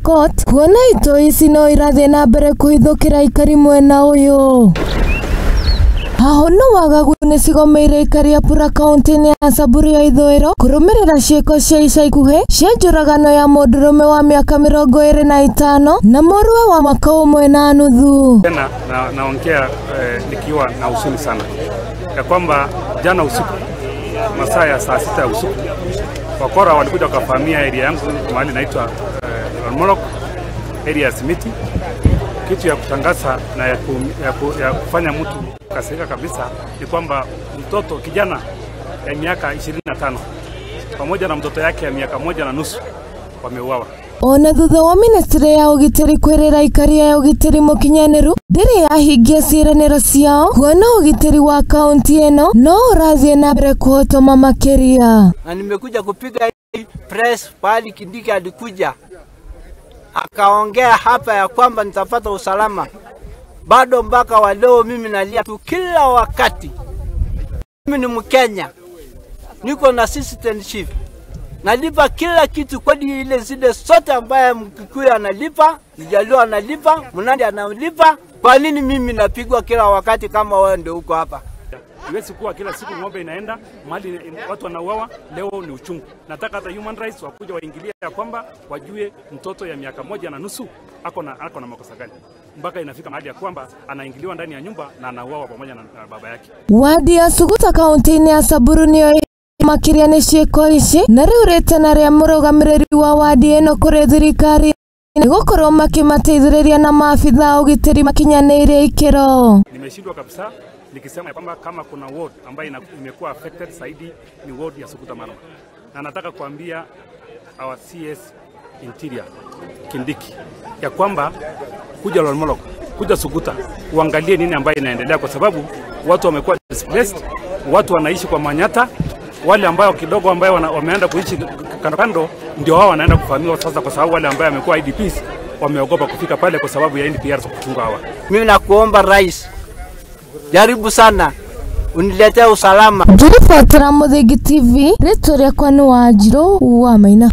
Pokot kuona ito ici no irathie na mbere kuhithukira ikari mwena uyu. Aho no wagagu nĩ cigomeire ikari a Pura kaunti-inĩ ya Samburu ya ithũĩro kũrũmĩrĩra ciĩko cia ica ikuhĩ cia njũragano ya mũndũrũme wa mĩaka 25 na mũrũwe wa mwaka ũmwe na nuthu. Naongea nikiwa na huzuni sana ya kwamba jana usiku masaa ya saa 6 ya usiku wakora walikuja wakavamia area yangu mahali inaitwa Lolmolok area ya Simiti. Kitu ya kutangaza na ya kufanya mtu kasirika kabisa ni kwamba mtoto kijana ya miaka 25 pamoja na mtoto yake ya miaka 1.5 wameuawa. Ona thutha wa ministry ya ugitiri kwirira ikari ya ugitiri mukinyaniru ndiri yahingia ciraniro ciao kuona ugitiri wa kaunti eno no urathie na mbere kuhotoma makiria. Na nimekuja kupiga press pali Kindiki alikuja akaongea hapa ya kwamba nitapata usalama. Bado mpaka wa leo mimi nalia tu kila wakati. Mimi ni Mkenya, niko na citizenship, nalipa kila kitu kwa ile zile sote ambaye Mkikuyu analipa, Mjaluo analipa, Mnandi analipa. Kwa nini mimi napigwa kila wakati kama wewe ndio uko hapa? Iwezi kuwa kila siku ng'ombe inaenda mahali watu wanauawa. Leo ni uchungu. Nataka hata human rights wakuja waingilia ya kwamba wajue mtoto ya miaka 1.5 ako na makosa gani mpaka inafika mahali ya kwamba anaingiliwa ndani ya nyumba na anauawa pamoja na baba yake. Wadi ya Suguta kaunti-inĩ ya Samburu niyo makiria nĩ ciĩko ici na rĩu rĩtana rĩa mũrũgamĩrĩri wa wadi ĩno kũrĩ thirikari nĩ gũkorwo makimateithĩrĩria na maafitha ugitiri makinyanĩirie ikĩro. Nimeshindwa kabisa nikisema kwamba kama kuna ward ambayo imekuwa affected zaidi ni ward ya Suguta Marwa, na nataka kuambia our CS Interior Kindiki ya kwamba kuja Lolmolok, kuja Suguta uangalie nini ambayo inaendelea, kwa sababu watu wamekuwa displaced, watu wanaishi kwa manyata. Wale ambao kidogo ambao wameenda kuishi kando kando ndio wao wanaenda kufahamiwa sasa, kwa sababu wale ambao wamekuwa IDPs wameogopa kufika pale kwa sababu ya NPR kuchunga hawa. Mimi nakuomba rais, jaribu sana uniletea usalama. Ngirifuatira Muthingi TV, rĩtwa rĩakwa nĩ Wanjirũ wa Maina.